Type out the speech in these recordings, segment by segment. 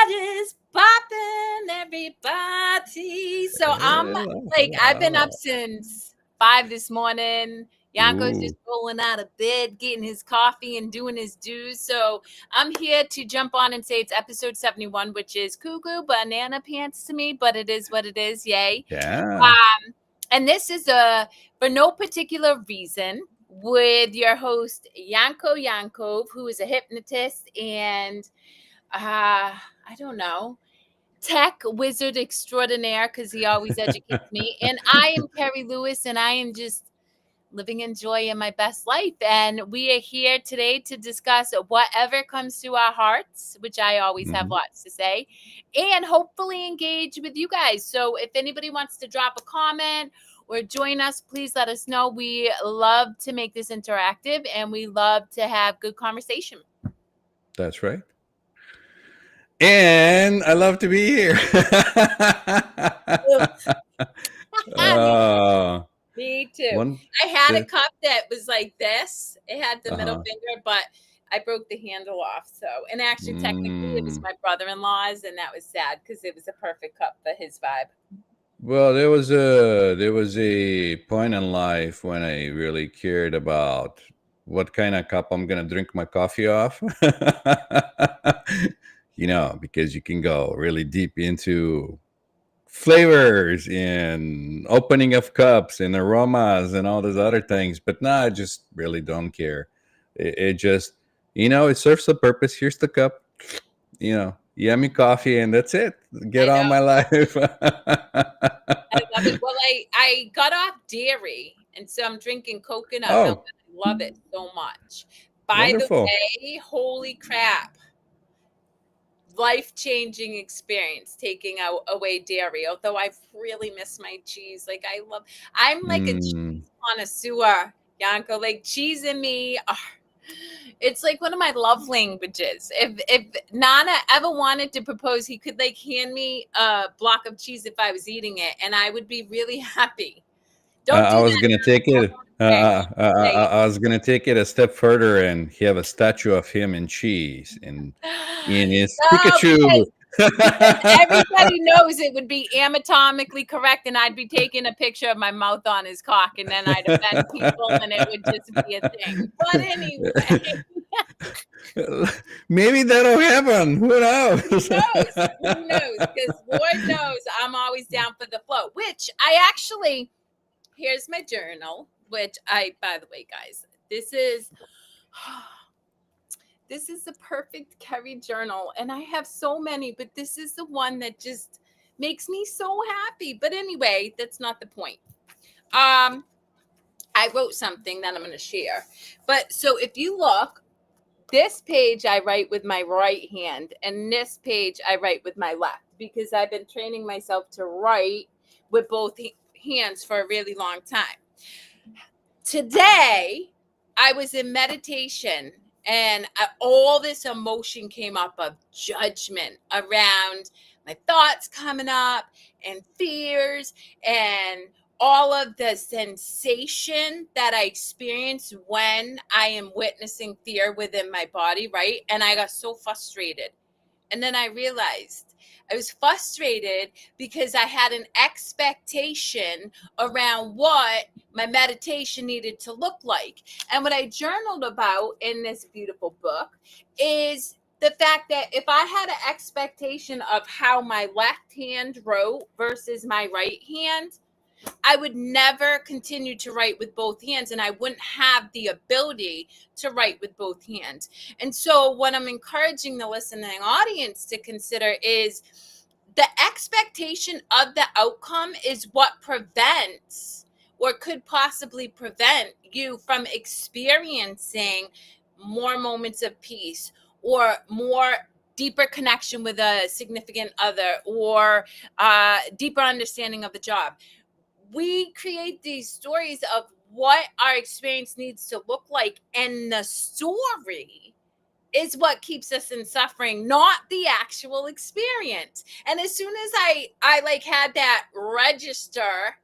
What is poppin', everybody? So I'm like, I've been up since 5 this morning. Yanko's just Ooh, rolling out of bed, getting his coffee and doing his dues. So I'm here to jump on and say it's episode 71, which is cuckoo banana pants to me, but it is what it is. Yay. yeah. And this is for no particular reason with your host, Yankov, who is a hypnotist and I don't know, tech wizard extraordinaire, because he always educates me. And I am Kerri Lewis, and I am just living in joy in my best life. And we are here today to discuss whatever comes to our hearts, which I always have Mhm. lots to say, and hopefully engage with you guys. So if anybody wants to drop a comment or join us, please let us know. We love to make this interactive, and we love to have good conversation. That's right. And I love to be here. uh, Me too. one, I had a the, cup that was like this. It had the middle uh-huh. finger, but I broke the handle off. So, and actually, technically, it was Mm. my brother-in-law's, and that was sad because it was a perfect cup for his vibe. Well, there was a point in life when I really cared about what kind of cup I'm gonna drink my coffee off. Because you can go really deep into flavors and opening of cups and aromas and all those other things. But no, I just really don't care. It just, it serves a purpose. Here's the cup, yummy coffee, and that's it. Get I on know. my life. I love it. Well, I got off dairy, and so I'm drinking coconut milk, Oh, and I love it so much. By the wonderful. way, holy crap. Life-changing experience taking away dairy, although I've really missed my cheese. I'm like a Mm. cheese connoisseur, Yanko. Like, cheese and me it's like one of my love languages. If Nana ever wanted to propose, he could like hand me a block of cheese if I was eating it, and I would be really happy. Don't I do was that. gonna take it. I was gonna take it a step further and have a statue of him in cheese and in his No, Pikachu. because everybody knows it would be anatomically correct, and I'd be taking a picture of my mouth on his cock, and then I'd offend people, and it would just be a thing. But anyway, Maybe that'll happen. Who who knows? knows? Who knows? Because Lord knows I'm always down for the flow. Which I actually, here's my journal. By the way, guys, this is. This is the perfect Kerri journal, and I have so many, but this is the one that just makes me so happy. But anyway, that's not the point. I wrote something that I'm going to share. But so if you look, this page I write with my right hand, and this page I write with my left, because I've been training myself to write with both hands for a really long time. Today, I was in meditation, and all this emotion came up of judgment around my thoughts coming up and fears and all of the sensation that I experience when I am witnessing fear within my body, right? And I got so frustrated. And then I realized I was frustrated because I had an expectation around what my meditation needed to look like. And what I journaled about in this beautiful book is the fact that if I had an expectation of how my left hand wrote versus my right hand, I would never continue to write with both hands, and I wouldn't have the ability to write with both hands. And so what I'm encouraging the listening audience to consider is the expectation of the outcome is what prevents or could possibly prevent you from experiencing more moments of peace or more deeper connection with a significant other or deeper understanding of the job. We create these stories of what our experience needs to look like, and the story is what keeps us in suffering, not the actual experience. And as soon as I like had that register,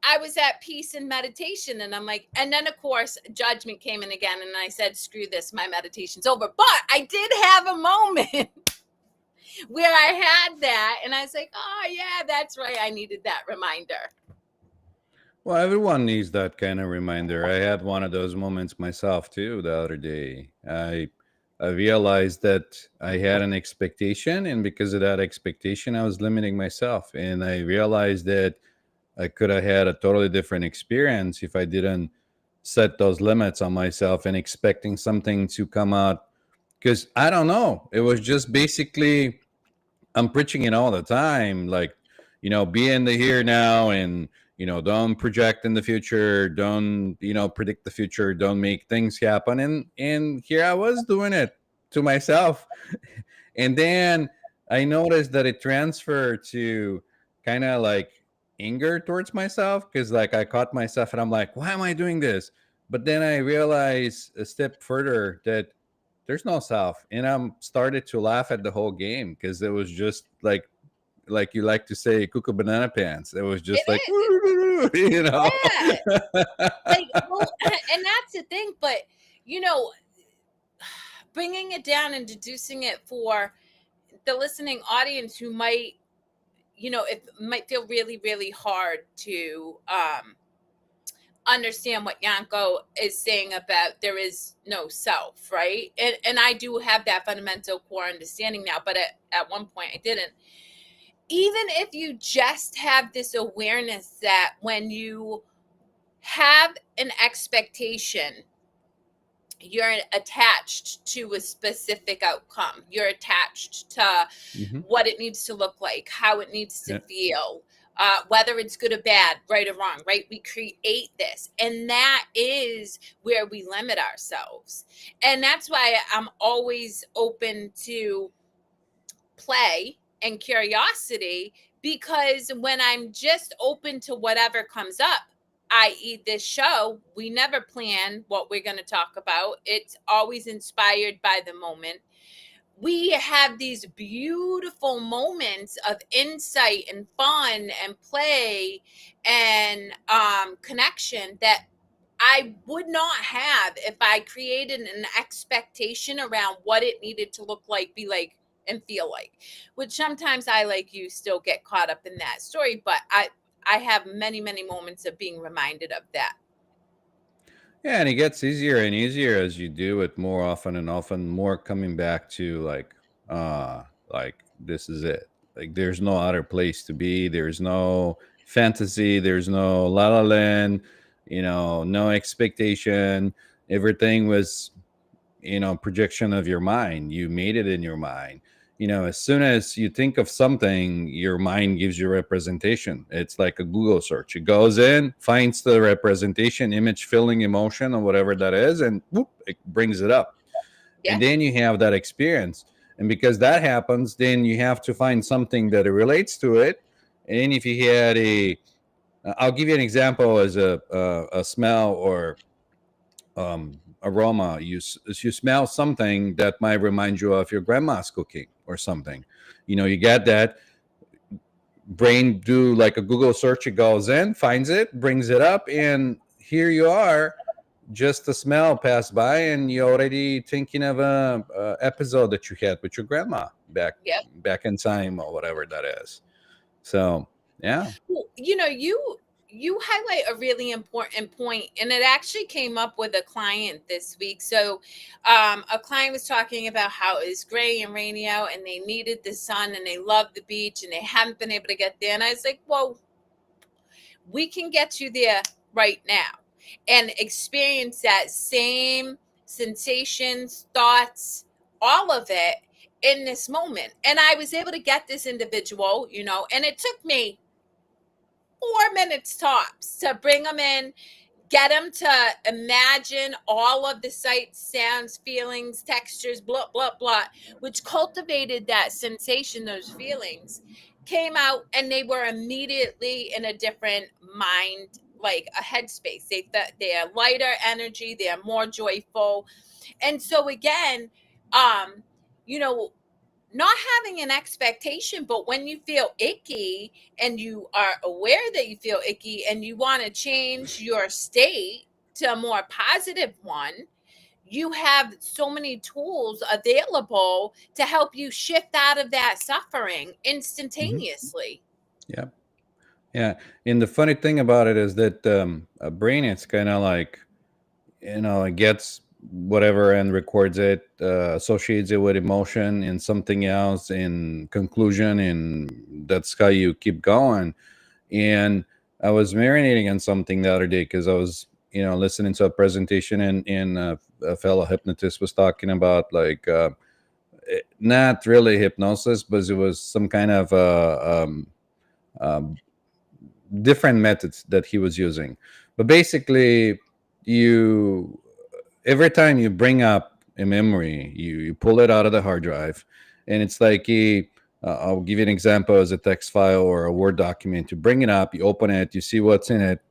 I was at peace in meditation, and I'm like, and then of course judgment came in again, and I said, screw this, my meditation's over. But I did have a moment where I had that, and I was like, oh yeah, that's right, I needed that reminder. Well, everyone needs that kind of reminder. I had one of those moments myself too the other day. I realized that I had an expectation, and because of that expectation, I was limiting myself. And I realized that I could have had a totally different experience if I didn't set those limits on myself and expecting something to come out. Because I don't know, it was just basically I'm preaching it all the time. Like, be in the here now and, don't project in the future. Don't, predict the future. Don't make things happen. And here I was doing it to myself. And then I noticed that it transferred to kind of like anger towards myself because like I caught myself and I'm like, why am I doing this? But then I realized a step further that there's no self, and I'm started to laugh at the whole game because it was just like you like to say, cuckoo banana pants. It was It just like, is. you know. Yeah. Like, well, and that's the thing, but you know, bringing it down and deducing it for the listening audience who might, it might feel really, really hard to understand what Yanko is saying about there is no self, right? And I do have that fundamental core understanding now, but at one point I didn't. Even if you just have this awareness that when you have an expectation, you're attached to a specific outcome. You're attached to Hmm. what it needs to look like, how it needs to Yeah. feel, whether it's good or bad, right or wrong, right? We create this. And that is where we limit ourselves. And that's why I'm always open to play and curiosity, because when I'm just open to whatever comes up, i.e., this show, we never plan what we're going to talk about. It's always inspired by the moment. We have these beautiful moments of insight and fun and play and connection that I would not have if I created an expectation around what it needed to look like, be like, and feel like. Which sometimes I, like you, still get caught up in that story, but I have many, many moments of being reminded of that. Yeah, and it gets easier and easier as you do it more often and often, more coming back to like this is it. Like there's no other place to be. There's no fantasy. There's no la la land. No expectation. Everything was projection of your mind. You made it in your mind. As soon as you think of something, your mind gives you representation. It's like a Google search. It goes in, finds the representation, image, feeling, emotion, or whatever that is, and whoop, it brings it up. And Yeah. then you have that experience. And because that happens, then you have to find something that relates to it. And if you had I'll give you an example as a smell or aroma. You smell something that might remind you of your grandma's cooking or something. You get that brain do like a Google search. It goes in, finds it, brings it up, and here you are. Just the smell passed by, and you're already thinking of a episode that you had with your grandma Yep. back in time or whatever that is. So yeah. Well, you highlight a really important point, and it actually came up with a client this week. So a client was talking about how it was gray and rainy out and they needed the sun and they loved the beach and they haven't been able to get there. And I was like, well, we can get you there right now and experience that same sensations, thoughts, all of it in this moment. And I was able to get this individual, and it took me 4 minutes tops to bring them in, get them to imagine all of the sights, sounds, feelings, textures, blah, blah, blah, which cultivated that sensation, those feelings, came out, and they were immediately in a different mind, like a headspace. They're lighter energy, they're more joyful. And so again, um, you know, not having an expectation, but when you feel icky and you are aware that you feel icky and you want to change your state to a more positive one, you have so many tools available to help you shift out of that suffering Mhm. instantaneously. Yeah. Yeah. And the funny thing about it is that a brain, it's kind of like, it gets whatever and records it, associates it with emotion and something else in conclusion. And that's how you keep going. And I was marinating on something the other day because I was, listening to a presentation, and a fellow hypnotist was talking about, like, not really hypnosis, but it was some kind of um, different methods that he was using. But basically, you every time you bring up a memory, you pull it out of the hard drive, and it's like I'll give you an example as a text file or a Word document. You bring it up, you open it, you see what's in it,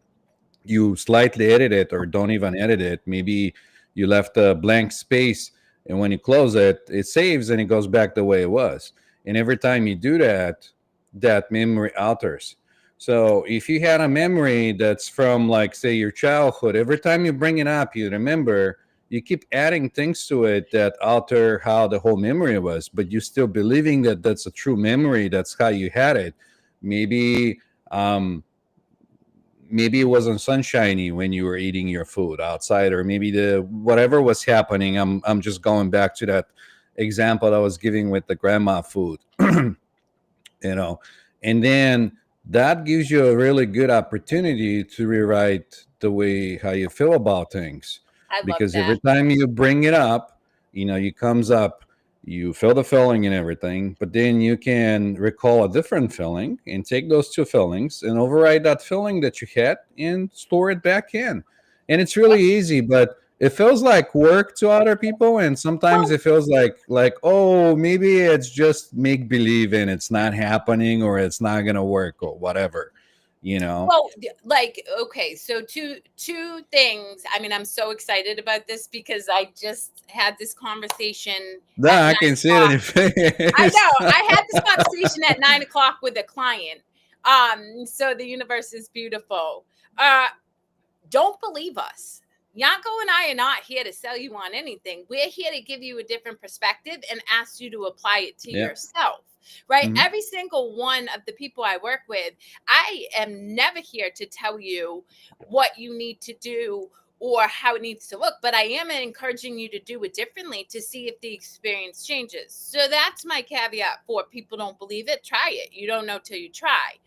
you slightly edit it or don't even edit it. Maybe you left a blank space, and when you close it, it saves and it goes back the way it was. And every time you do that, that memory alters. So if you had a memory that's from, like, say, your childhood, every time you bring it up, you remember, you keep adding things to it that alter how the whole memory was, but you still believing that that's a true memory, that's how you had it. Maybe um maybe it wasn't sunshiny when you were eating your food outside, or maybe the whatever was happening. I'm just going back to that example I was giving with the grandma food. you know and then that gives you a really good opportunity to rewrite the way how you feel about things, I love because that. every time you bring it up, it comes up, you feel the feeling and everything, but then you can recall a different feeling and take those two feelings and override that feeling that you had and store it back in. And it's really easy, but it feels like work to other people, and sometimes Well, it feels like, oh, maybe it's just make believe and it's not happening, or it's not gonna work, or whatever you know like, okay, so two things. I mean, I'm so excited about this because I just had this conversation at Nah, I can see it in 9 o'clock. your I face. know. I had this conversation at 9 o'clock with a client. So the universe is beautiful. Uh, don't believe us. Yanko and I are not here to sell you on anything. We're here to give you a different perspective and ask you to apply it to Yeah. yourself. Right? Mhm. Every single one of the people I work with, I am never here to tell you what you need to do or how it needs to look, but I am encouraging you to do it differently to see if the experience changes. So that's my caveat for people don't believe it. Try it. You don't know till you try.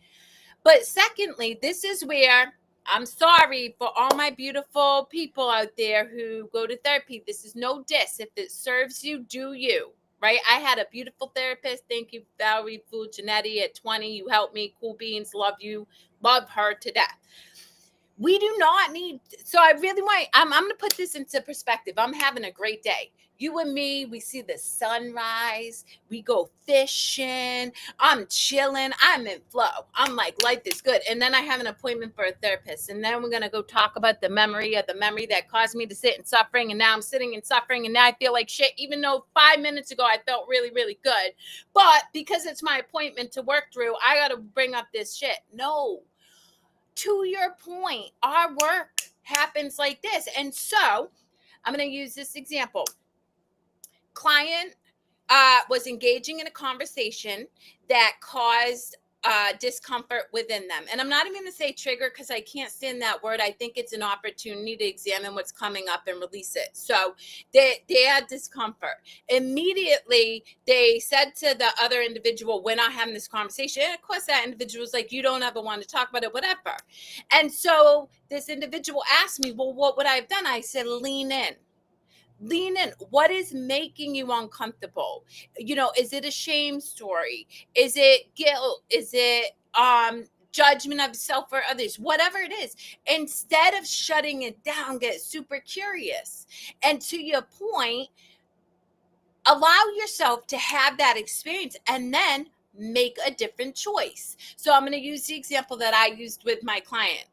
But secondly, this is where I'm sorry for all my beautiful people out there who go to therapy. This is no diss. If it serves you, do you. Right? I had a beautiful therapist. Thank you, Valerie Fulginetti at 20. You helped me. Cool beans. Love you. Love her to death. We do not need, so I really want, I'm going to put this into perspective. I'm having a great day. You and me, we see the sunrise, we go fishing, I'm chilling, I'm in flow, I'm like, life is good. And then I have an appointment for a therapist, and then we're going to go talk about the memory that caused me to sit in suffering, and now I'm sitting in suffering, and now I feel like shit, even though 5 minutes ago I felt really, really good. But because it's my appointment to work through, I got to bring up this shit. No, to your point, our work happens like this. And so I'm going to use this example. Client was engaging in a conversation that caused discomfort within them. And I'm not even going to say trigger because I can't stand that word. I think it's an opportunity to examine what's coming up and release it. So they had discomfort. Immediately, they said to the other individual, we're not having this conversation. And of course, that individual was like, you don't ever want to talk about it, whatever. And so this individual asked me, well, what would I have done? I said, lean in. Lean in. What is making you uncomfortable? Is it a shame story? Is it guilt? Is it judgment of self or others? Whatever it is, instead of shutting it down, get super curious. And to your point, allow yourself to have that experience and then make a different choice. So I'm going to use the example that I used with my client.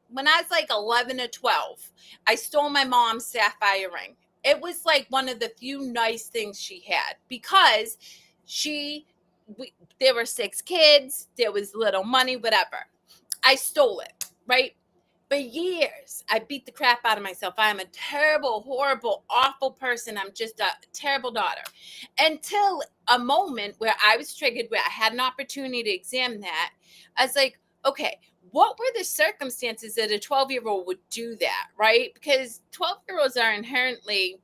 When I was like 11 or 12, I stole my mom's sapphire ring. It was like one of the few nice things she had because she, there were 6 kids, there was little money, whatever. I stole it, right? For years, I beat the crap out of myself. I am a terrible, horrible, awful person. I'm just a terrible daughter. Until a moment where I was triggered, where I had an opportunity to examine that. I was like, okay, what were the circumstances that a 12-year-old would do that, right? Because 12-year-olds are inherently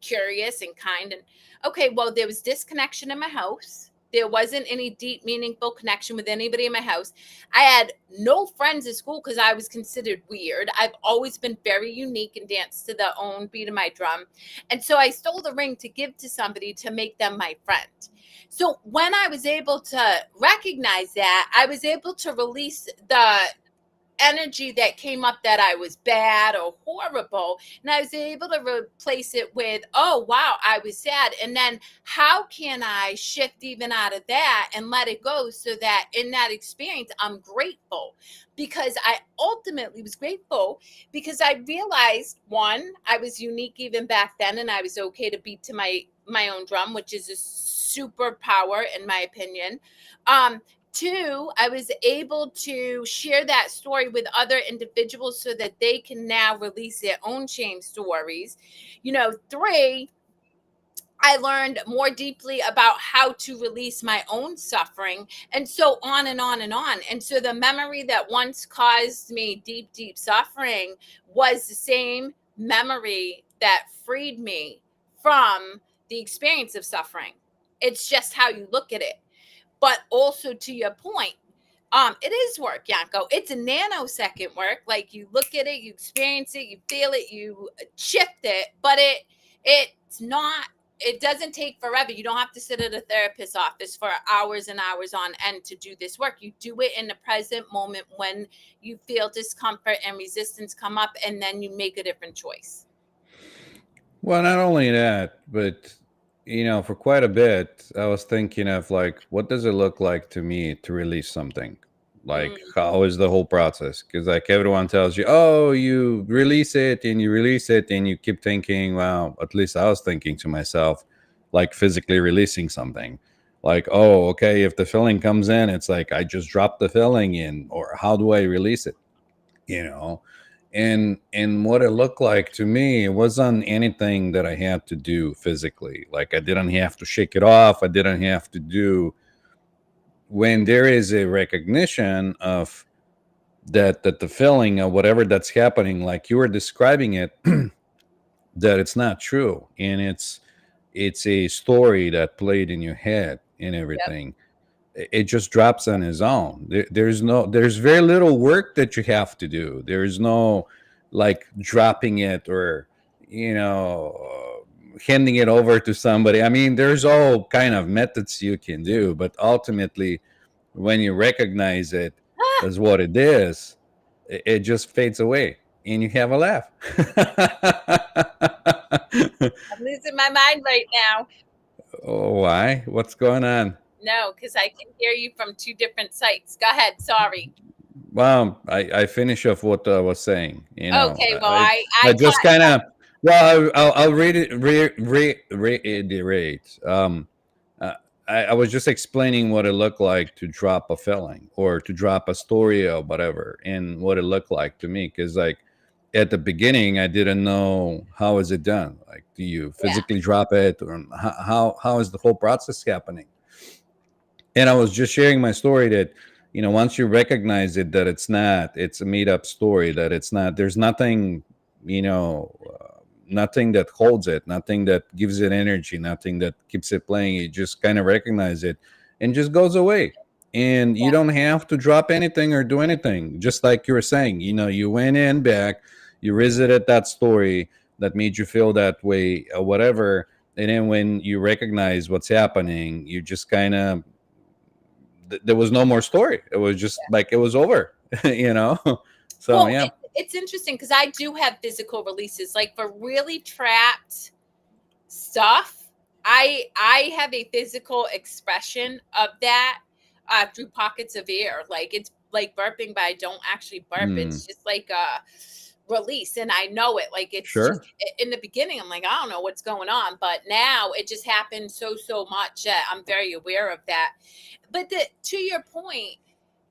curious and kind. And okay, well, there was disconnection in my house. There wasn't any deep, meaningful connection with anybody in my house. I had no friends at school because I was considered weird. I've always been very unique and danced to the own beat of my drum. And so I stole the ring to give to somebody to make them my friend. So when I was able to recognize that, I was able to release the energy that came up that I was bad or horrible. And I was able to replace it with, oh, wow, I was sad. And then how can I shift even out of that and let it go so that in that experience, I'm grateful? Because I ultimately was grateful because I realized, one, I was unique even back then, and I was okay to beat to my own drum, which is a superpower in my opinion. Two, I was able to share that story with other individuals so that they can now release their own shame stories. Three, I learned more deeply about how to release my own suffering, and so on and on and on. And so the memory that once caused me deep, deep suffering was the same memory that freed me from the experience of suffering. It's just how you look at it. But also to your point, it is work, Yanko. It's a nanosecond work. Like you look at it, you experience it, you feel it, you shift it, but it's not. It doesn't take forever. You don't have to sit at a therapist's office for hours and hours on end to do this work. You do it in the present moment when you feel discomfort and resistance come up, and then you make a different choice. Well, not only that, but for quite a bit, I was thinking of like, what does it look like to me to release something? Like, Mm, how is the whole process? Because like everyone tells you, oh, you release it and you release it, and you keep thinking, well, at least I was thinking to myself, like physically releasing something. Like, oh, okay, if the filling comes in, it's like I just drop the filling in, or how do I release it? you know and what it looked like to me, it wasn't anything that I had to do physically. Like I didn't have to shake it off, I didn't have to do. When there is a recognition of that the feeling of whatever that's happening, like you were describing it, that it's not true, and it's a story that played in your head and yep. everything, it just drops on his own. There's very little work that you have to do. There's no like dropping it, or handing it over to somebody. I mean, there's all kind of methods you can do, but ultimately when you recognize it Ah, as what it is, it just fades away and you have a laugh. I'm losing my mind right now. Oh, why? What's going on? No, because I can hear you from two different sites. Go ahead. Sorry. Well, I finish off what I was saying. Okay, well, I I just caught. kind of, well, I'll read it, reiterate. Uh, I was just explaining what it looked like to drop a filling or to drop a story or whatever, and what it looked like to me. Because like at the beginning, I didn't know how is it done. Like, do you Yeah, physically drop it, or how is the whole process happening? And I was just sharing my story that once you recognize it, that it's a made up story, that it's not, there's nothing, nothing that holds it, nothing that gives it energy, nothing that keeps it playing. You just kind of recognize it and just goes away, and you yeah, don't have to drop anything or do anything. Just like you were saying, you went in back, you visited that story that made you feel that way or whatever, and then when you recognize what's happening, you just kind of, there was no more story. It was just yeah. like it was over, you know. So Well, yeah. it's interesting because I do have physical releases, like for really trapped stuff. I have a physical expression of that through pockets of air. Like it's like burping, but I don't actually burp. Mm, It's just like a release, and I know it. Like it's just sure. in the beginning, I'm like, I don't know what's going on, but now it just happens so much that I'm very aware of that. But to your point,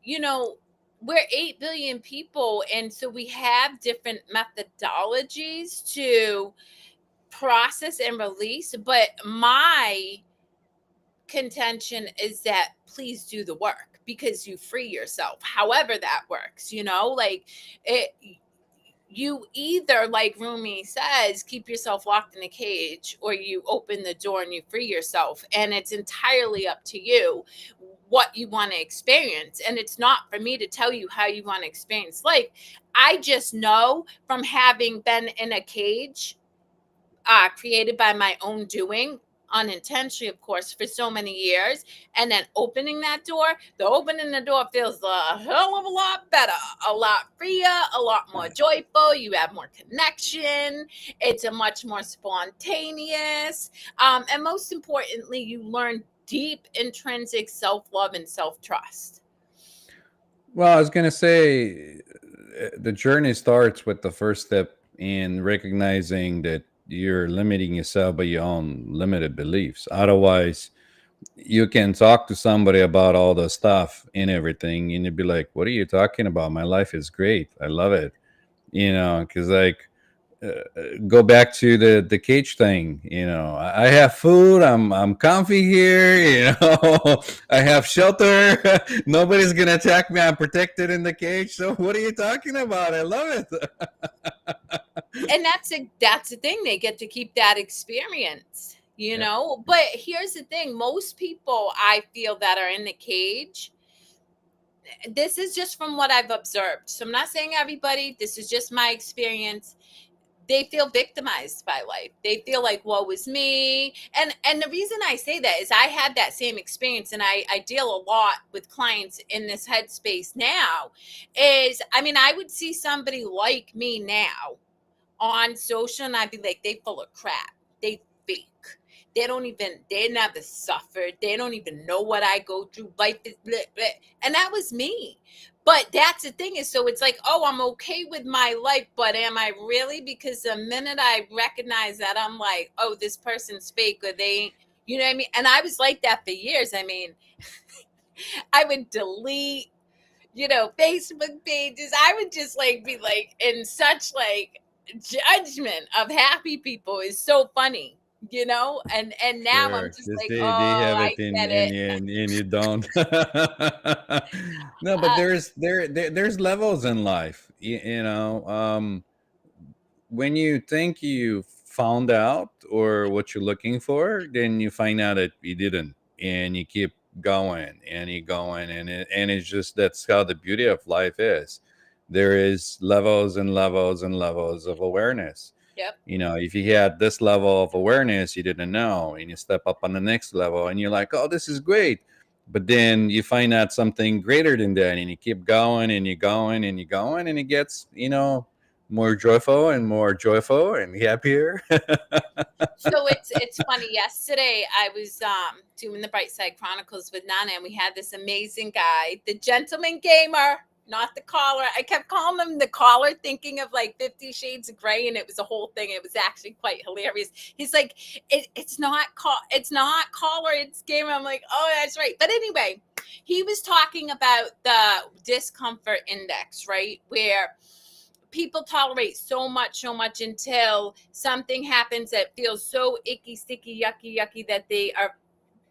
you know, we're 8 billion people, and so we have different methodologies to process and release, but my contention is that please do the work because you free yourself however that works, like it. You either, like Rumi says, keep yourself locked in a cage, or you open the door and you free yourself, and it's entirely up to you what you want to experience. And it's not for me to tell you how you want to experience life. I just know from having been in a cage, created by my own doing, unintentionally, of course, for so many years, and then opening that door, the opening the door feels a hell of a lot better, a lot freer, a lot more joyful. You have more connection. It's a much more spontaneous, and most importantly, you learn deep intrinsic self-love and self-trust. Well, I was going to say the journey starts with the first step in recognizing that you're limiting yourself by your own limited beliefs. Otherwise, you can talk to somebody about all the stuff and everything, and you'd be like, "What are you talking about? My life is great. I love it." Because like go back to the cage thing. I have food. I'm comfy here. I have shelter. Nobody's gonna attack me. I'm protected in the cage. So what are you talking about? I love it. And that's the thing, they get to keep that experience, Yep. but here's the thing, most people I feel that are in the cage, this is just from what I've observed, so I'm not saying everybody, this is just my experience. They feel victimized by life. They feel like, woe is me. And the reason I say that is I had that same experience, and I deal a lot with clients in this headspace now. Is, I mean, I would see somebody like me now on social, and I'd be like, they full of crap. They fake. They never suffered. They don't even know what I go through. Life is blah, blah. And that was me. But that's the thing is, so it's like, oh, I'm okay with my life, but am I really? Because the minute I recognize that, I'm like, oh, this person's fake, or they, you know what I mean? And I was like that for years. I mean, I would delete, Facebook pages. I would just like be like in such like judgment of happy people is so funny, and now I'm Sure, just because like, they oh, have I it in get it. and you don't. No, but Uh, there's levels in life. When you think you found out or what you're looking for, then you find out that you didn't, and you keep going and you going, and it's just that's how the beauty of life is. There is levels and levels and levels of awareness. yep. If you had this level of awareness you didn't know, and you step up on the next level and you're like, oh, this is great. But then you find out something greater than that, and you keep going and you're going and you're going, and it gets, more joyful and happier. So it's funny. Yesterday I was doing the Bright Side Chronicles with Nana, and we had this amazing guy, the gentleman gamer, not the caller. I kept calling him the caller, thinking of like 50 Shades of Grey, and it was a whole thing. It was actually quite hilarious. He's like, it's not it's not caller, it's gamer. I'm like, oh, that's right. But anyway, he was talking about the discomfort index, right? Where people tolerate so much until something happens that feels so icky, sticky, yucky that they are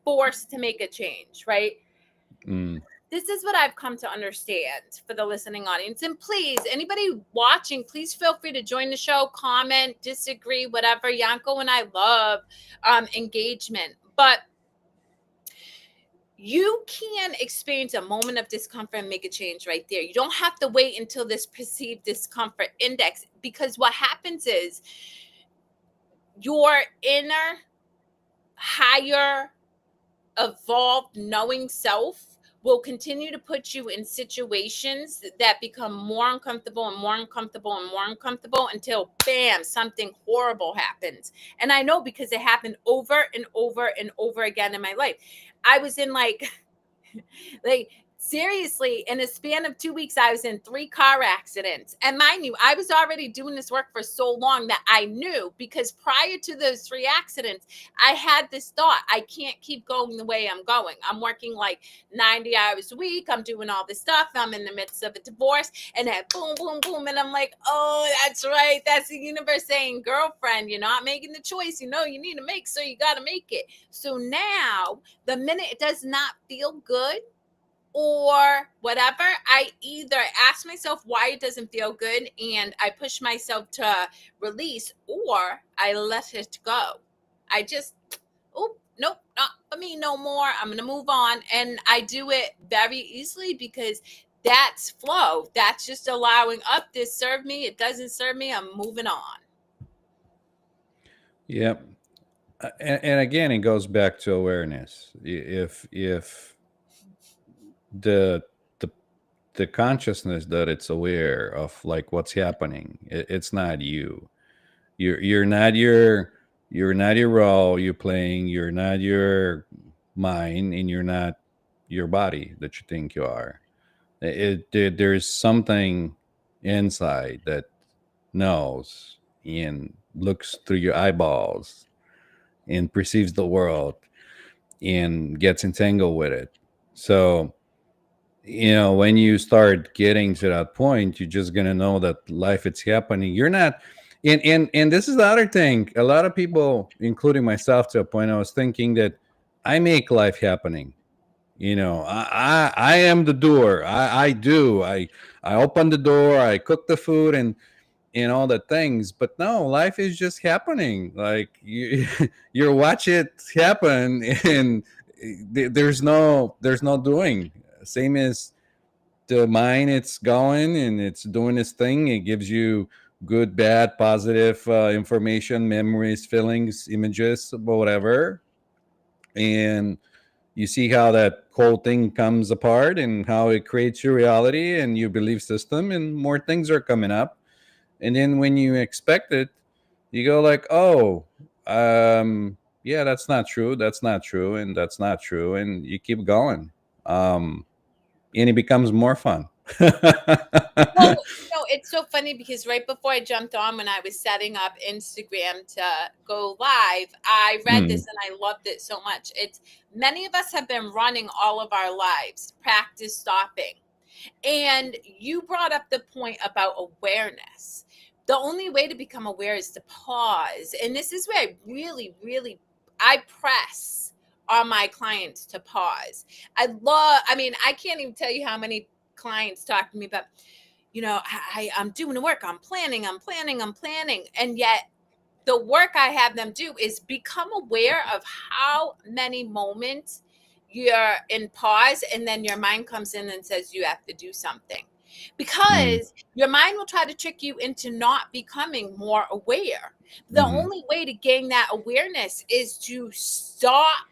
forced to make a change, right? Mm. This is what I've come to understand for the listening audience. And please, anybody watching, please feel free to join the show, comment, disagree, whatever. Yanko and I love engagement. But you can experience a moment of discomfort and make a change right there. You don't have to wait until this perceived discomfort index, because what happens is your inner, higher, evolved, knowing self will continue to put you in situations that become more uncomfortable and more uncomfortable and more uncomfortable until bam, something horrible happens. And I know because it happened over and over and over again in my life. I was in like Seriously, in a span of 2 weeks, I was in 3 car accidents. And mind you, I was already doing this work for so long that I knew, because prior to those 3 accidents, I had this thought: I can't keep going the way I'm going. I'm working like 90 hours a week. I'm doing all this stuff. I'm in the midst of a divorce. And then boom, boom, boom. And I'm like, oh, that's right. That's the universe saying, girlfriend, you're not making the choice you know you need to make. So you got to make it. So now, the minute it does not feel good, or whatever, I either ask myself why it doesn't feel good and I push myself to release, or I let it go. I just, oh, nope, not for me no more. I'm going to move on. And I do it very easily, because that's flow. That's just allowing up. This served me. It doesn't serve me. I'm moving on. Yep. And again, it goes back to awareness. If the the the consciousness that it's aware of like what's happening, it's not you. You're not your role you're playing. You're not your mind, and you're not your body that you think you are. There's something inside that knows and looks through your eyeballs and perceives the world and gets entangled with it. So, when you start getting to that point, you're just gonna know that life it's happening. You're not, and this is the other thing. A lot of people, including myself, to a point, I was thinking that I make life happening. I am the doer. I do. I open the door. I cook the food and all the things. But no, life is just happening. Like you watch it happen, and there's no doing. Same as the mind, it's going and it's doing its thing. It gives you good, bad, positive information, memories, feelings, images, whatever. And you see how that whole thing comes apart and how it creates your reality and your belief system, and more things are coming up. And then when you expect it, you go like, oh, yeah, that's not true, that's not true, and that's not true, and you keep going. And it becomes more fun. Well, it's so funny, because right before I jumped on, when I was setting up Instagram to go live, I read Hmm. this and I loved it so much. It's, many of us have been running all of our lives. Practice stopping. And you brought up the point about awareness. The only way to become aware is to pause. And this is where I really, really, I press on my clients to pause. I mean, I can't even tell you how many clients talk to me about, I'm doing the work, I'm planning, I'm planning, I'm planning. And yet the work I have them do is become aware of how many moments you're in pause, and then your mind comes in and says you have to do something, Hmm. because your mind will try to trick you into not becoming more aware. The Hmm. only way to gain that awareness is to stop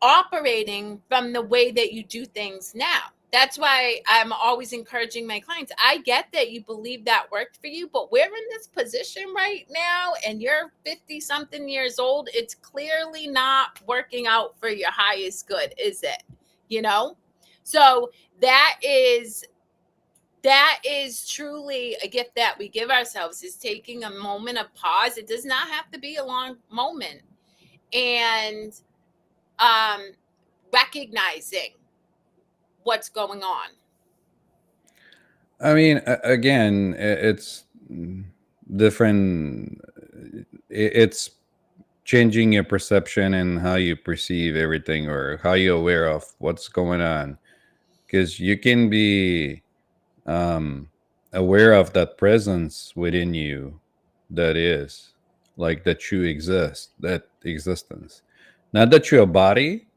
operating from the way that you do things now. That's why I'm always encouraging my clients. I get that you believe that worked for you, but we're in this position right now and you're 50 something years old. It's clearly not working out for your highest good, is it? You know? So that is truly a gift that we give ourselves, is taking a moment of pause. It does not have to be a long moment. And um recognizing what's going on. I mean, again, it's different. It's changing your perception and how you perceive everything, or how you're aware of what's going on. Because you can be um, aware of that presence within you, that is like that you exist, that existence. Not that you're a body,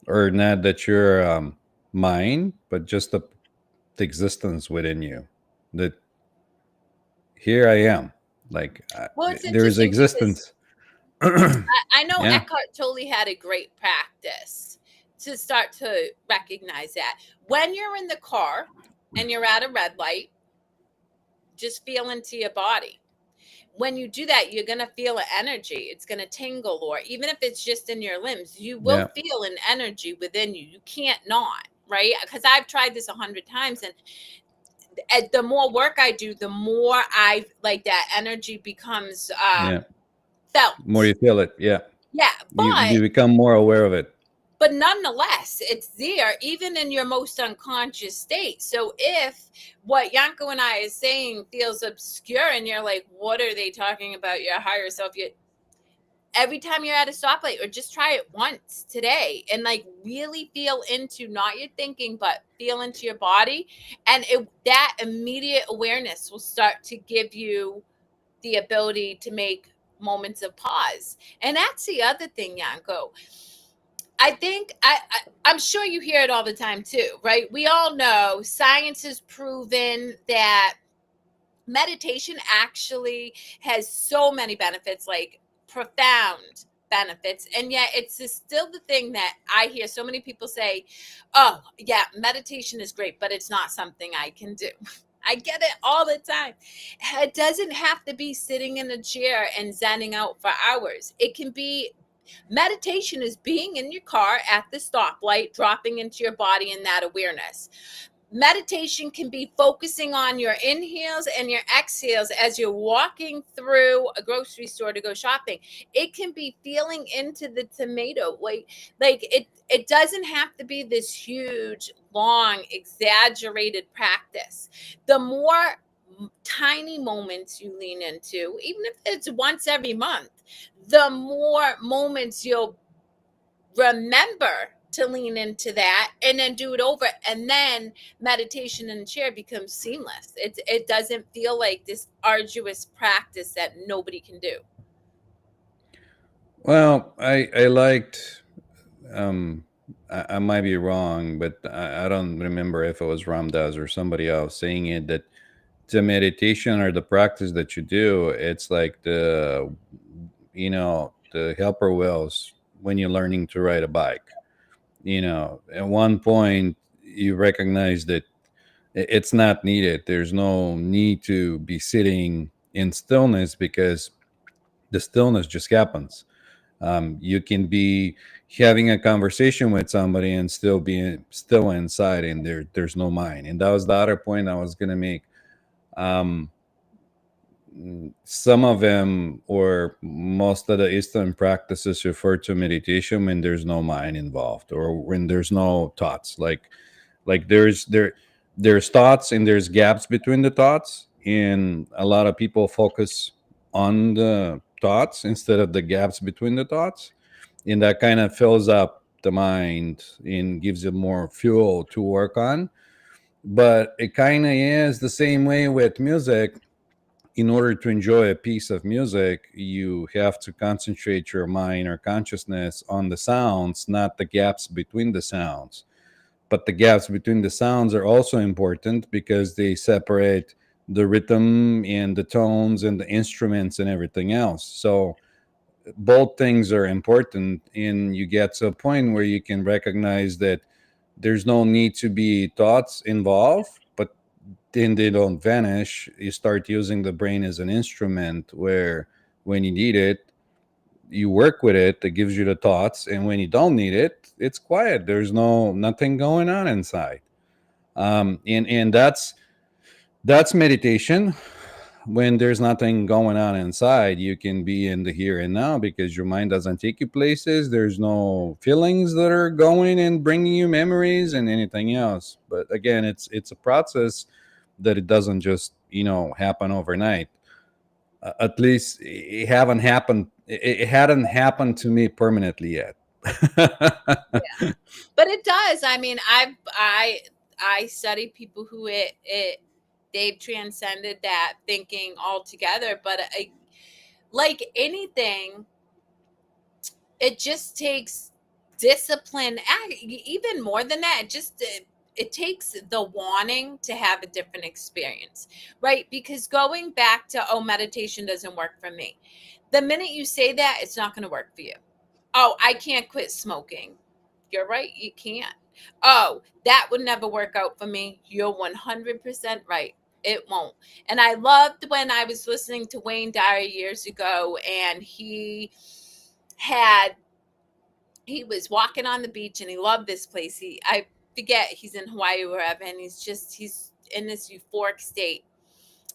or not that you're mind, but just the existence within you. That here I am. Like Well, it's there is interesting because existence. I know Yeah. Eckhart Tolle had a great practice to start to recognize that. When you're in the car and you're at a red light, just feel into your body. When you do that, you're going to feel an energy. It's going to tingle, or even if it's just in your limbs, you will Yeah. feel an energy within you. You can't not. right? Because I've tried this 100 times, and the more work I do, the more I like that energy becomes Yeah. More felt. you feel it. Yeah. Yeah, You become more aware of it. but nonetheless, it's there even in your most unconscious state. So if what Yanko and I is saying feels obscure and you're like, what are they talking about? Your higher self, you every time you're at a stoplight, or just try it once today and like really feel into not your thinking but feel into your body, and that immediate awareness will start to give you the ability to make moments of pause. And that's the other thing, Yanko. I think I'm sure you hear it all the time too, right? We all know science has proven that meditation actually has so many benefits, like profound benefits, and yet it's still the thing that I hear so many people say, oh yeah, meditation is great, but it's not something I can do. I get it all the time. It doesn't have to be sitting in a chair and zenning out for hours. It can be meditation is being in your car at the stoplight, dropping into your body in that awareness. Meditation can be focusing on your inhales and your exhales as you're walking through a grocery store to go shopping. It can be feeling into the tomato. It doesn't have to be this huge, long, exaggerated practice. The more tiny moments you lean into, even if it's once every month, the more moments you'll remember to lean into that and then do it over, and then meditation in the chair becomes seamless. It doesn't feel like this arduous practice that nobody can do. Well, I liked. Um, I might be wrong, but I don't remember if it was Ramdas or somebody else saying it, that the meditation or the practice that you do, it's like the helper wheels when you're learning to ride a bike. At one point you recognize that it's not needed. There's no need to be sitting in stillness because the stillness just happens. You can be having a conversation with somebody and still being still inside, and there's no mind. And that was the other point I was gonna make. Um, some of them, or most of the Eastern practices, refer to meditation when there's no mind involved, or when there's no thoughts. Like there's thoughts and there's gaps between the thoughts, and a lot of people focus on the thoughts instead of the gaps between the thoughts, and that kind of fills up the mind and gives it more fuel to work on. But it kind of is the same way with music. In order to enjoy a piece of music, you have to concentrate your mind or consciousness on the sounds, not the gaps between the sounds. But the gaps between the sounds are also important because they separate the rhythm and the tones and the instruments and everything else. So both things are important, and you get to a point where you can recognize that there's no need to be thoughts involved, but then they don't vanish. You start using the brain as an instrument where when you need it, you work with it. That gives you the thoughts, and when you don't need it, it's quiet. There's nothing going on inside. And that's meditation. When there's nothing going on inside, you can be in the here and now because your mind doesn't take you places. There's no feelings that are going and bringing you memories and anything else. But again, it's a process that it doesn't just happen overnight. At least it hadn't happened to me permanently yet. But it does. I mean, I study people who they've transcended that thinking altogether. But like anything, it just takes discipline. Even more than that, it takes the wanting to have a different experience, right? Because going back to, oh, meditation doesn't work for me, the minute you say that, it's not going to work for you. Oh, I can't quit smoking. You're right, you can't. Oh, that would never work out for me. You're 100% right. It won't. And I loved when I was listening to Wayne Dyer years ago, and had he was walking on the beach and he loved this place. forget, he's in Hawaii or wherever, and he's in this euphoric state.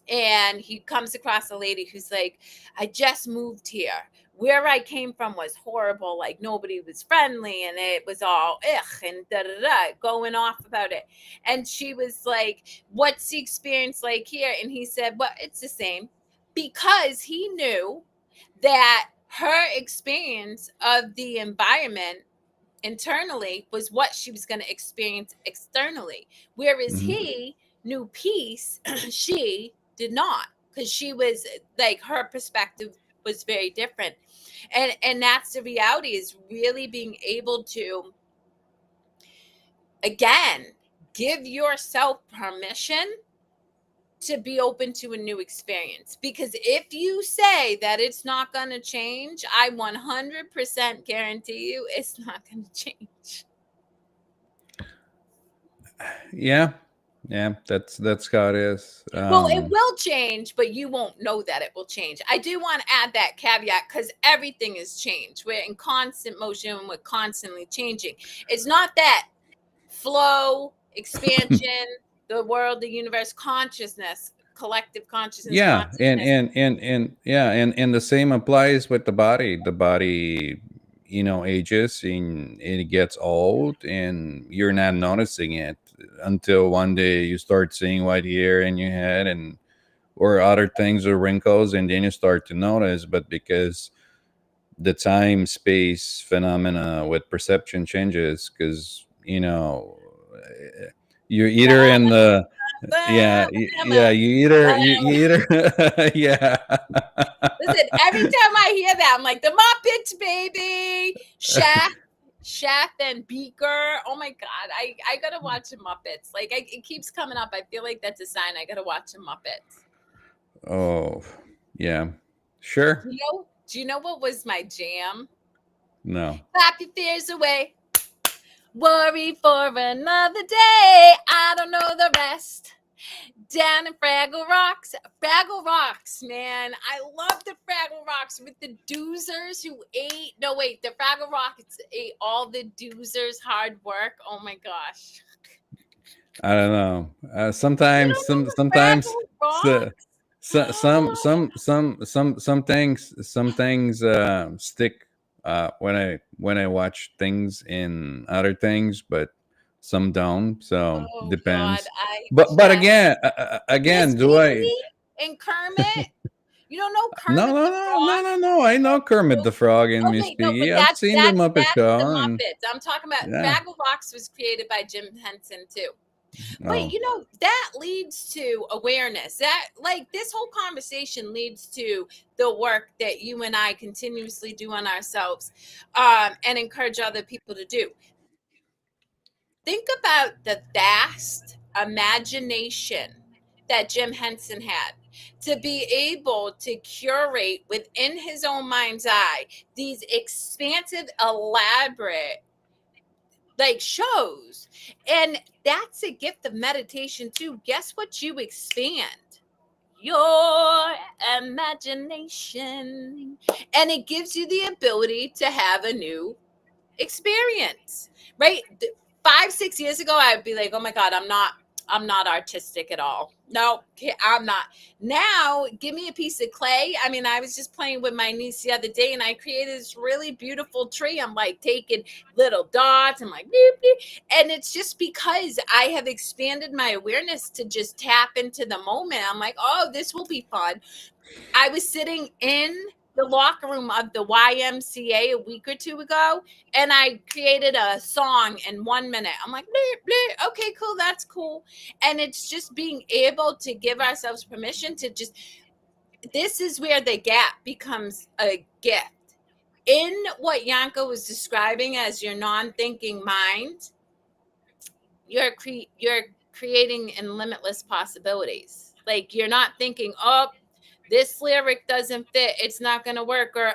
And he comes across a lady who's like, I just moved here. Where I came from was horrible. Like, nobody was friendly, and it was all ugh and da da da, going off about it. And she was like, what's the experience like here? And he said, well, it's the same, because he knew that her experience of the environment internally was what she was going to experience externally. Whereas Mhm. he knew peace, she did not, because she was like, her perspective was very different. And that's the reality, is really being able to, again, give yourself permission to be open to a new experience. Because if you say that it's not going to change, I 100% guarantee you it's not going to change. Yeah, yeah, that's how it is. Well, it will change, but you won't know that it will change. I do want to add that caveat, because everything is changed. We're in constant motion, and we're constantly changing. It's not that flow, expansion, the world, the universe, consciousness, collective consciousness, Yeah, consciousness. and yeah, and the same applies with the body. The body, ages and it gets old, and you're not noticing it until one day you start seeing white hair in your head, and or other things or wrinkles, and then you start to notice. But because the time space phenomena with perception changes, because you're either in the yeah, yeah, you either yeah. Listen, every time I hear that, I'm like, the Muppets, baby. Chef and Beaker. Oh my God. I gotta watch the Muppets. Like, it keeps coming up. I feel like that's a sign I gotta watch the Muppets. Oh, yeah, sure. Do you know what was my jam? No. Clap your fears away. Worry for another day. I don't know the rest. Down in Fraggle Rocks. Fraggle Rocks, man. I love the Fraggle Rocks with the doozers who ate. No, wait. The Fraggle Rocks ate all the doozers' hard work. Oh my gosh. I don't know. You Sometimes, don't know the sometimes, Fraggle so, Rocks? some things stick when I watch things in other things, but some don't. So Oh God, depends. I But just again, Miss do I? Piggy and Kermit. You don't know No, Kermit no, the no, no, Frog? no, no. I know Kermit the Frog and Miss Okay, no, but Piggy. I've seen the Muppet that's the Show, and Muppets. I'm talking about yeah. Fraggle Rocks was created by Jim Henson too. But Oh, that leads to awareness. That, like, this whole conversation leads to the work that you and I continuously do on ourselves, and encourage other people to do. Think about the vast imagination that Jim Henson had, to be able to curate within his own mind's eye these expansive, elaborate, like, shows. And that's a gift of meditation too. Guess what? You expand your imagination, and it gives you the ability to have a new experience, right? 5, 6 years ago, I'd be like, oh my God, I'm not artistic at all. No, I'm not. Now, give me a piece of clay. I mean, I was just playing with my niece the other day, and I created this really beautiful tree. I'm like taking little dots. I'm like, beep, beep. And it's just because I have expanded my awareness to just tap into the moment. I'm like, oh, this will be fun. I was sitting in the locker room of the YMCA a week or two ago, and I created a song in 1 minute. I'm like, bleh, bleh, okay, cool, that's cool. And it's just being able to give ourselves permission to just, this is where the gap becomes a gift. In what Yanko was describing as your non-thinking mind, you're creating in limitless possibilities. Like, you're not thinking, oh, this lyric doesn't fit, it's not going to work, or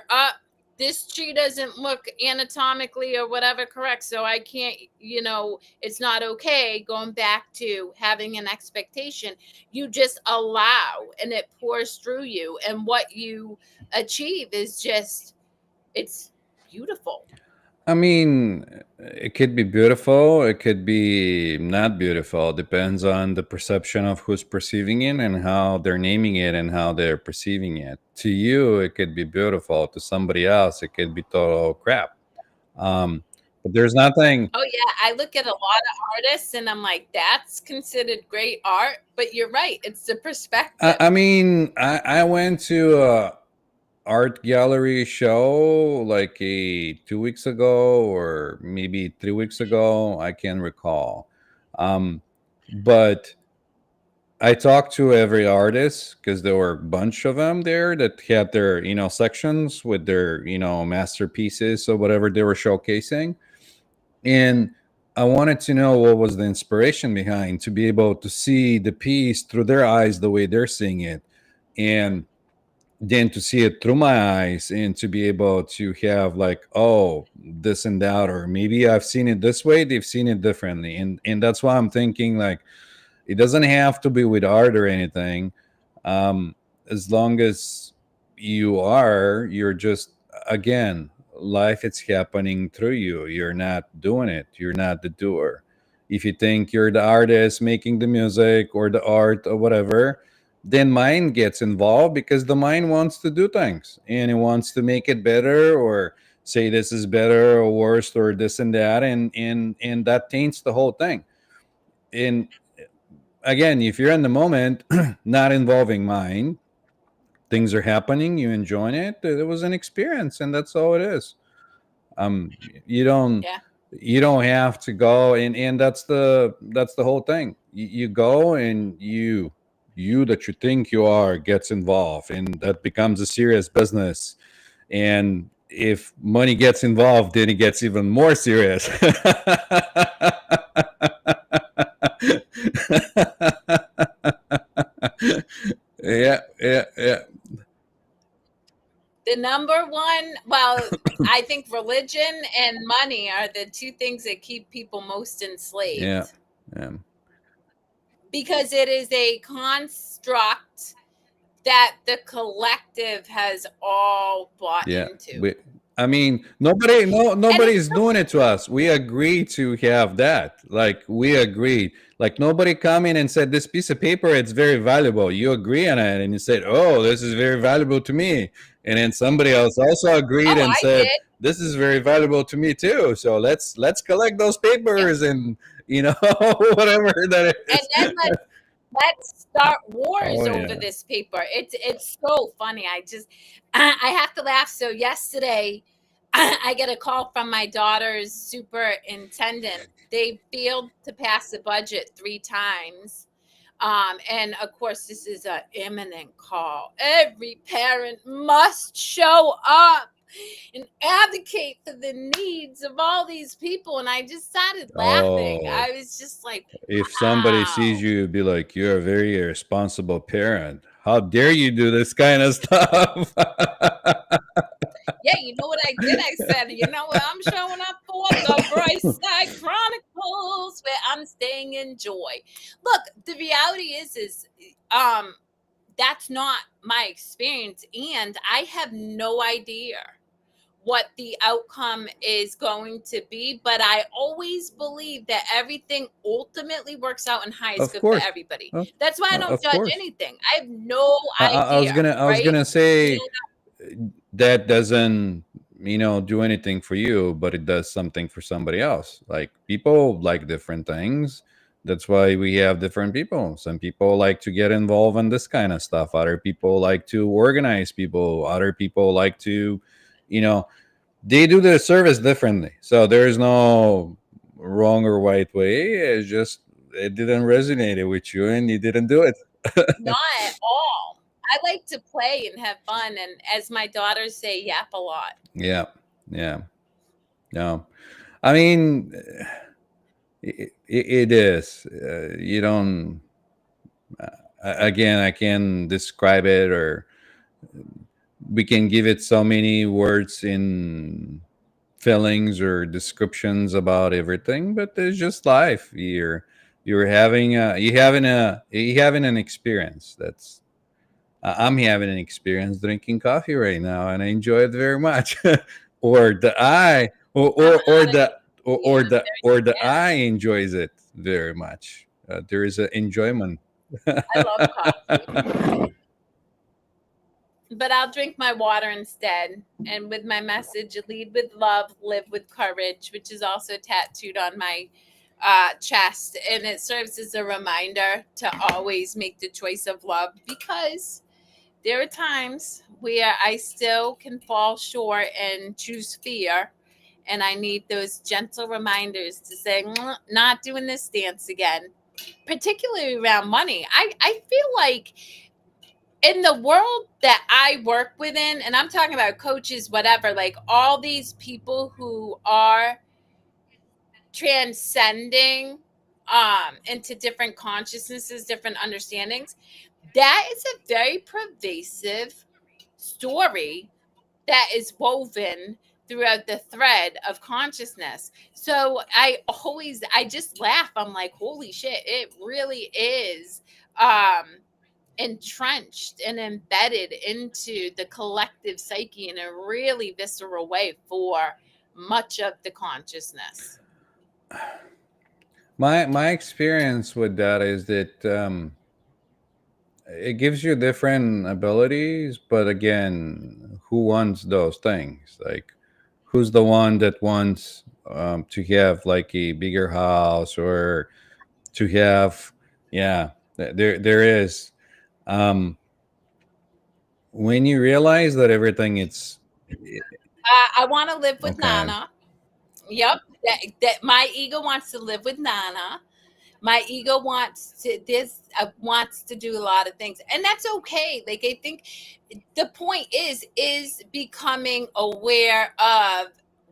this tree doesn't look anatomically or whatever correct, so I can't, it's not okay. Going back to having an expectation, you just allow, and it pours through you, and what you achieve is just, it's beautiful. I mean, it could be beautiful, it could be not beautiful. Depends on the perception of who's perceiving it and how they're naming it and how they're perceiving it. To you, it could be beautiful. To somebody else, it could be total crap. Um, but there's nothing. Oh yeah, I look at a lot of artists and I'm like, that's considered great art. But you're right, it's the perspective. I mean, I went to a art gallery show like 2 weeks ago or maybe 3 weeks ago. I can't recall. But I talked to every artist because there were a bunch of them there that had their, sections with their, masterpieces or whatever they were showcasing. And I wanted to know what was the inspiration behind to be able to see the piece through their eyes the way they're seeing it. And then to see it through my eyes and to be able to have like, oh, this and that, or maybe I've seen it this way, they've seen it differently. And that's why I'm thinking like, it doesn't have to be with art or anything. As long as you're just, again, life it's happening through you. You're not doing it. You're not the doer. If you think you're the artist making the music or the art or whatever, then mind gets involved because the mind wants to do things and it wants to make it better or say this is better or worse or this and that, and that taints the whole thing. And again, if you're in the moment, not involving mind, things are happening, you enjoying it. It was an experience, and that's all it is. Um, you don't Yeah. you don't have to go, and that's the whole thing. You go and you that you think you are gets involved, and that becomes a serious business. And if money gets involved, then it gets even more serious. Yeah, yeah, yeah, The number one, well, I think religion and money are the two things that keep people most yeah, enslaved yeah, because it is a construct that the collective has all bought yeah. into. I mean, nobody, And it's nobody's doing it to us. We agreed to have that. Like we agreed. Like nobody come in and said this piece of paper it's very valuable. You agree on it, and you said, "Oh, this is very valuable to me." And then somebody else also agreed oh, and I said, did. "This is very valuable to me too." So let's collect those Yeah. papers and whatever that And is. then let's start wars Oh over yeah. this paper. It's so funny. I have to laugh. So yesterday I get a call from my daughter's superintendent. They failed to pass the budget 3 times. And of course, this is an imminent call. Every parent must show up and advocate for the needs of all these people. And I just started laughing. Oh, I was just like, if somebody sees wow. you, be like, "You're a very irresponsible parent. How dare you do this kind of stuff?" Yeah, you know what I did? I said, you know what I'm showing up for? The Bryce Side Chronicles, where I'm staying in joy. Look, the reality is that's not my experience, and I have no idea what the outcome is going to be, but I always believe that everything ultimately works out in highest Of good for course, everybody. of, That's why I don't of judge course. anything. I have no I was idea, right? gonna And say that doesn't do anything for you, but it does something for somebody else. Like people like different things. That's why we have different people. Some people like to get involved in this kind of stuff. Other people like to organize people. Other people like to, you know, they do their service differently. So there's no wrong or right way. It's just it didn't resonate with you and you didn't do it. not at all. I like to play and have fun, and as my daughters say, yap a lot. Yeah. Yeah. No. I mean, it is. You don't. Again, I can describe it, or we can give it so many words in feelings or descriptions about everything, but it's just life. You're having you having an experience. That's I'm having an experience drinking coffee right now, and I enjoy it very much. or the eye I'm or out of the yeah, or the eye enjoys it very much. There is an enjoyment. I love coffee. But I'll drink my water instead. And with my message, lead with love, live with courage, which is also tattooed on my chest. And it serves as a reminder to always make the choice of love, because there are times where I still can fall short and choose fear. And I need those gentle reminders to say, not doing this dance again, particularly around money. I feel like in the world that I work within, and I'm talking about coaches, whatever, like all these people who are transcending into different consciousnesses, different understandings, that is a very pervasive story that is woven throughout the thread of consciousness. So I just laugh. I'm like, holy shit, it really is um entrenched and embedded into the collective psyche in a really visceral way for much of the consciousness. My experience with that is that it gives you different abilities, but again, who wants those things? Like, who's the one that wants to have like a bigger house, or to have, yeah, there is. Um, when you realize that everything it's I want to live with okay. Nana. Yep, that my ego wants to live with Nana. My ego wants to do a lot of things, and that's okay. Like, I think the point is becoming aware of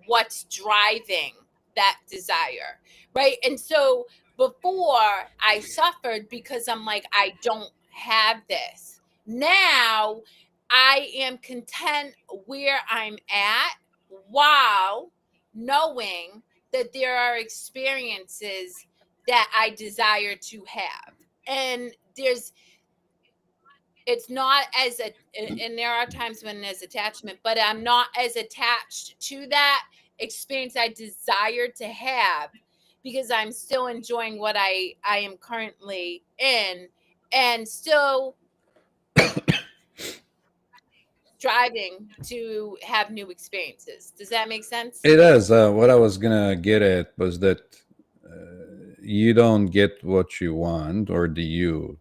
what's driving that desire, right? And so before, I suffered because I'm like, I don't have this. Now I am content where I'm at, while knowing that there are experiences that I desire to have. And it's not as a, and there are times when there's attachment, but I'm not as attached to that experience I desire to have, because I'm still enjoying what I am currently in, and still striving to have new experiences. Does that make sense? It is. What I was gonna get at was that you don't get what you want, or the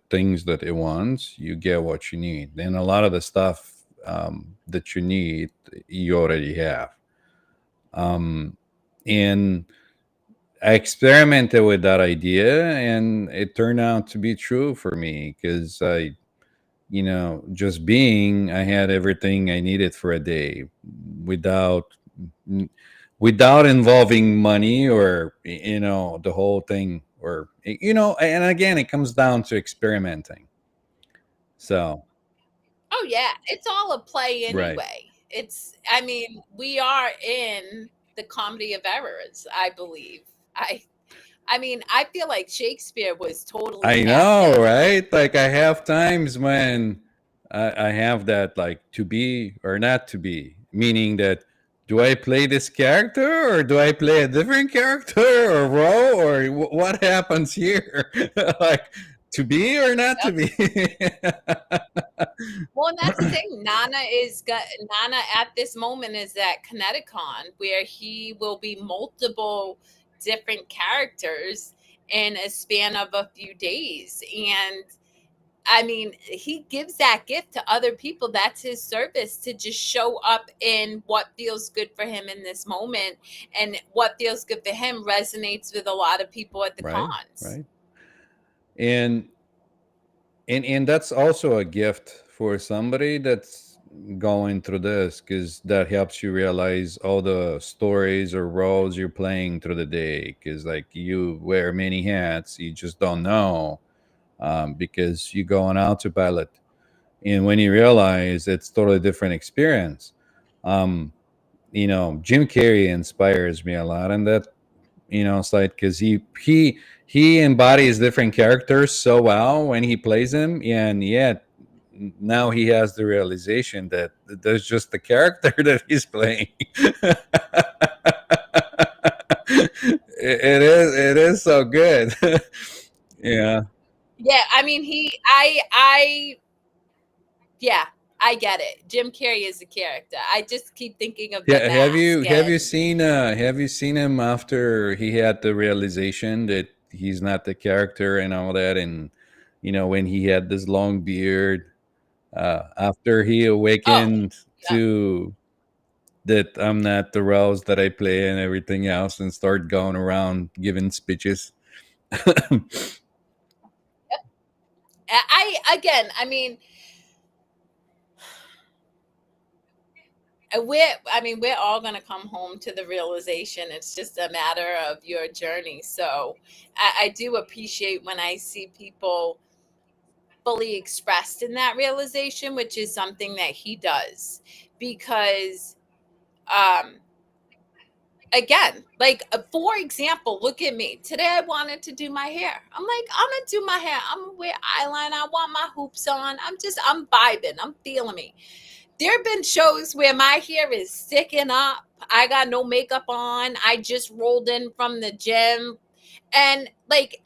things that it wants. You get what you need, and a lot of the stuff that you need, you already have. Um, and I experimented with that idea, and it turned out to be true for me, because just being, I had everything I needed for a day, without without involving money, or the whole thing, or and again, it comes down to experimenting. So, Oh yeah, it's all a play right. anyway. I mean, we are in the comedy of errors, I believe. I I mean, I feel like Shakespeare was totally I tapped know, in. right? Like, I have times when I have that, like, to be or not to be, meaning that, do I play this character, or do I play a different character or role, or what happens here? Like, to be or not to Yep. be? Well, and that's the thing. Nana at this moment is at Kineticon, where he will be multiple different characters in a span of a few days. And I mean, he gives that gift to other people. That's his service, to just show up in what feels good for him in this moment. And what feels good for him resonates with a lot of people at the Right, cons. right. And and that's also a gift for somebody that's going through this, because that helps you realize all the stories or roles you're playing through the day, because like you wear many hats, you just don't know, because you go on autopilot, and when you realize, it's totally different experience. um Jim Carrey inspires me a lot, and that, it's like, because he embodies different characters so well when he plays them, and yeah, now he has the realization that there's just the character that he's playing. It is so good. Yeah. Yeah, I mean, yeah, I get it. Jim Carrey is a character. I just keep thinking of The Yeah, Mask, and have you seen him after he had the realization that he's not the character and all that, and when he had this long beard, after he oh, awakened yeah, to that I'm not the roles that I play and everything else, and start going around giving speeches. I again, I mean, we're all going to come home to the realization. It's just a matter of your journey. So I do appreciate when I see people fully expressed in that realization, which is something that he does. Because um again, like, for example, look at me today. I wanted to do my hair. I'm like, I'm gonna do my hair, I'm gonna wear eyeliner, I want my hoops on, I'm vibing, I'm feeling me. There have been shows where my hair is sticking up, I got no makeup on, I just rolled in from the gym, and like,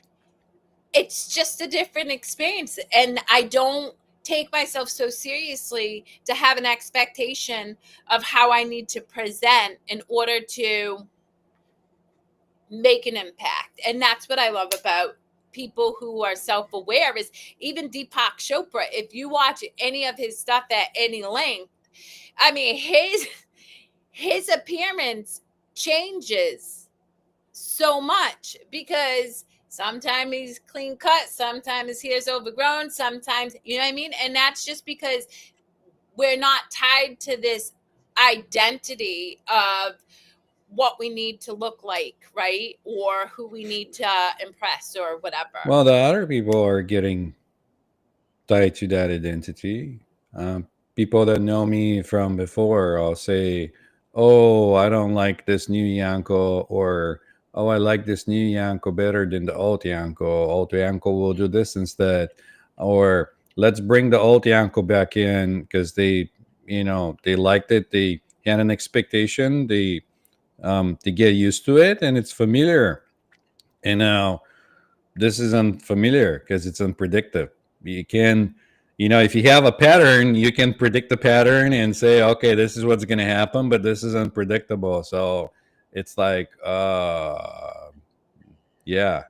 it's just a different experience. And I don't take myself so seriously to have an expectation of how I need to present in order to make an impact. And that's what I love about people who are self-aware. Is even Deepak Chopra, if you watch any of his stuff at any length, I mean, his appearance changes so much, because sometimes he's clean cut, sometimes his hair's overgrown, sometimes, you know what I mean? And that's just because we're not tied to this identity of what we need to look like, right? Or who we need to impress or whatever. Well, the other people are getting tied to that identity. People that know me from before, I'll say, "Oh, I don't like this new Yanko," or "Oh, I like this new Yanko better than the old Yanko. Old Yanko will do this instead," or "Let's bring the old Yanko back in because they liked it. They had an expectation. They get used to it, and it's familiar. And now this is unfamiliar because it's unpredictable. You can, if you have a pattern, you can predict the pattern and say, okay, this is what's going to happen, but this is unpredictable. So it's like, yeah,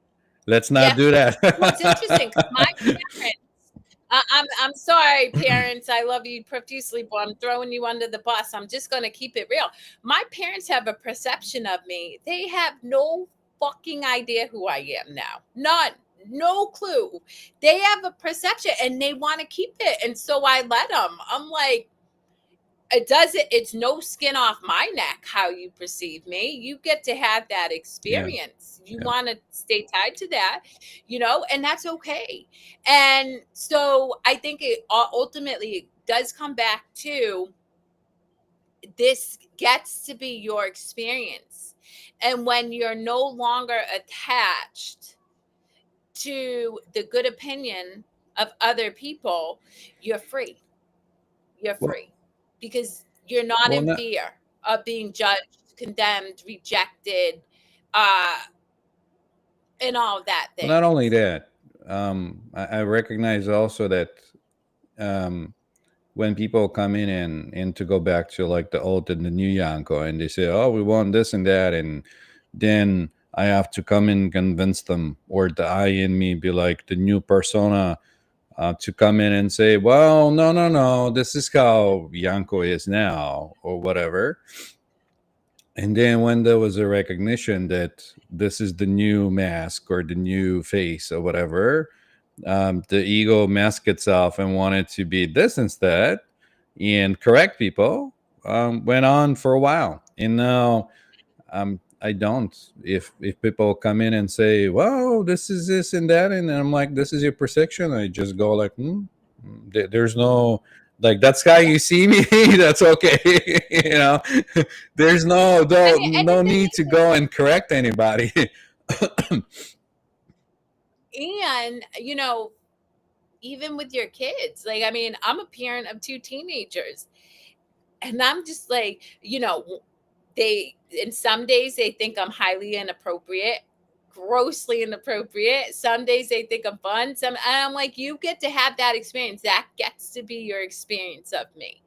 let's not Yeah. do Well, it's interesting because my that. parents, I'm sorry, parents. I love you profusely, but I'm throwing you under the bus. I'm just going to keep it real. My parents have a perception of me. They have no fucking idea who I am now. None. No clue. They have a perception and they want to keep it. And so I let them. I'm like, it's no skin off my neck how you perceive me. You get to have that Yeah, experience. You yeah. want to stay tied to that, and that's okay. And so I think it ultimately does come back to, this gets to be your experience. And when you're no longer attached to the good opinion of other people, you're free. You're Well, free, because you're not well, in not fear of being judged, condemned, rejected, uh, and all of that well, not only things. that, I recognize also that um, when people come in and to go back to like the old and the new Yanko, and they say, "Oh, we want this and that," and then I have to come and convince them, or the I in me be like the new persona, to come in and say, "Well, no, no, no, this is how Yanko is now," or whatever. And then when there was a recognition that this is the new mask or the new face or whatever, the ego masked itself and wanted to be this instead and correct people. Went on for a while, and now I don't. If people come in and say, "Well, this is this and that," and I'm like, "This is your perception," I just go like, There's no, like, that's how Yeah. you see me. That's okay." you know, there's And the no thing need to go and correct anybody. is, and, even with your kids. Like, I mean, I'm a parent of 2 teenagers, and I'm just like, and some days they think I'm highly inappropriate, grossly inappropriate. Some days they think I'm fun. And I'm like, you get to have that experience. That gets to be your experience of me.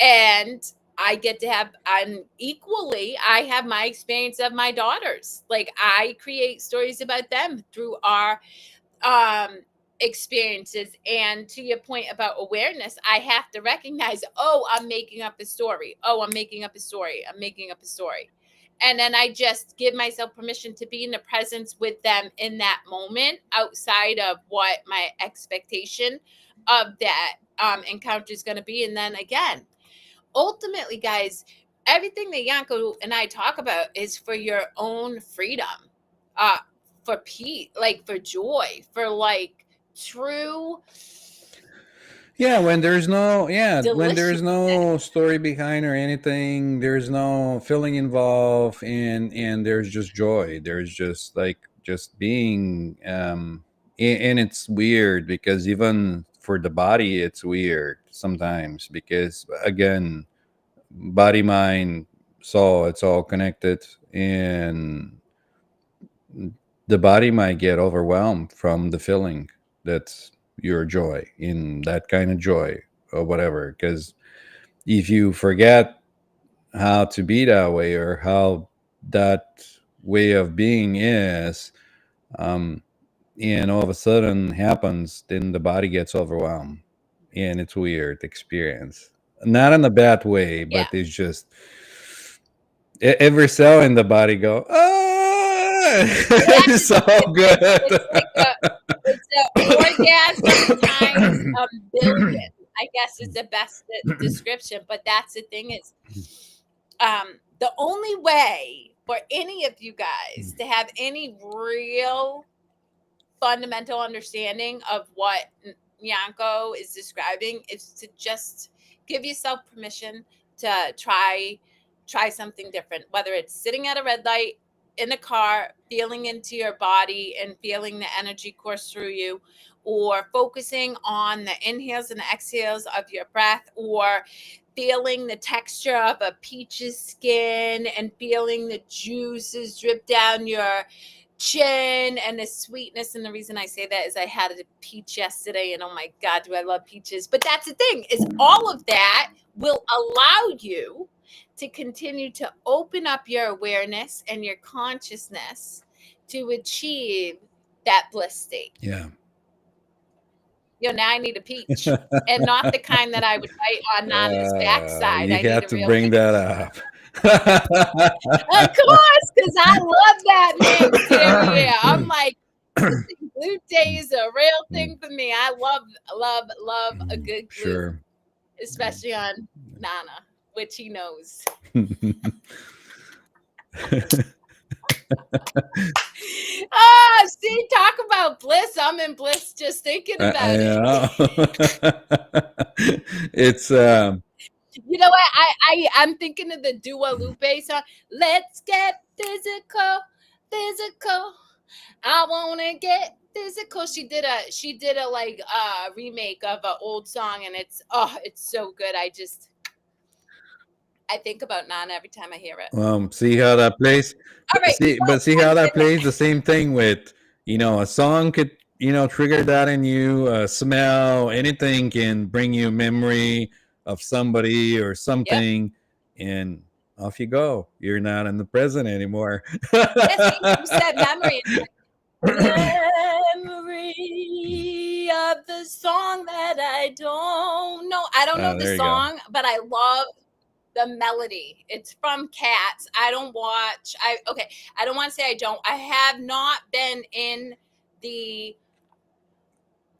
And I get to have, I have my experience of my daughters. Like, I create stories about them through our um experiences. And to your point about awareness, I have to recognize, oh, I'm making up a story. Oh, I'm making up a story. I'm making up a story. And then I just give myself permission to be in the presence with them in that moment, outside of what my expectation of that encounter is going to be. And then again, ultimately, guys, everything that Yanko and I talk about is for your own freedom, uh, for peace, like for joy, for like true When there's deliciousness. no story behind or anything, there's no feeling involved, and there's just joy. There's just like just being, and it's weird because even for the body it's weird sometimes, because again, body, mind, soul, it's all connected, and the body might get overwhelmed from the feeling that's your joy, in that kind of joy or whatever. Because if you forget how to be that way, or how that way of being is, um, and all of a sudden happens, then the body gets overwhelmed, and it's weird experience. Not in a bad way, Yeah. but it's just every cell in the body go, Well, it's that's the so thing. good. It's like it's an orgasm times a billion, I guess, is the best description. But that's the thing is, the only way for any of you guys to have any real fundamental understanding of what Yanko is describing is to just give yourself permission to try something different, whether it's sitting at a red light, in a car, feeling into your body and feeling the energy course through you, or focusing on the inhales and the exhales of your breath, or feeling the texture of a peach's skin and feeling the juices drip down your chin and the sweetness. And the reason I say that is I had a peach yesterday, and oh my God, do I love peaches. But that's the thing, is all of that will allow you to continue to open up your awareness and your consciousness to achieve that bliss state. Yeah. Now I need a peach, and not the kind that I would bite on Nana's backside. You I need had a to real bring peach. that up. Of course, because I love that man's terrier. I'm like, glue day is a real thing for me. I love a good glue, Sure. especially on Nana, which he knows. See, talk about bliss. I'm in bliss just thinking about it. It's You know what? I'm thinking of the Dua Lupe song. Let's get physical, physical. I wanna get physical. She did a like remake of an old song, and it's so good. I think about Nana every time I hear it. see how that plays. All right, See how that plays. The same thing with, a song could, trigger that in you. A smell, anything can bring you memory of somebody or Yep. something, and off you go. You're not in the present anymore. Yeah, see, you said memory. Memory of the song that I don't know. I don't know the There you go. song, but I love the melody. It's from Cats. I don't watch. I don't want to say I don't. I have not been in the.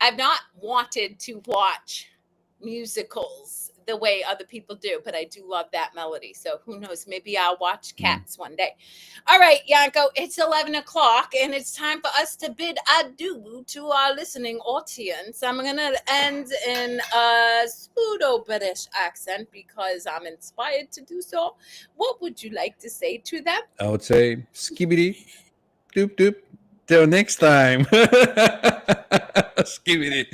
I've not wanted to watch musicals the way other people do, but I do love that melody. So who knows? Maybe I'll watch Cats one day. All right, Yanko, it's 11 o'clock, and it's time for us to bid adieu to our listening audience. I'm going to end in a pseudo-British accent because I'm inspired to do so. What would you like to say to them? I would say skibidi doop doop. Till next time. Skibidi.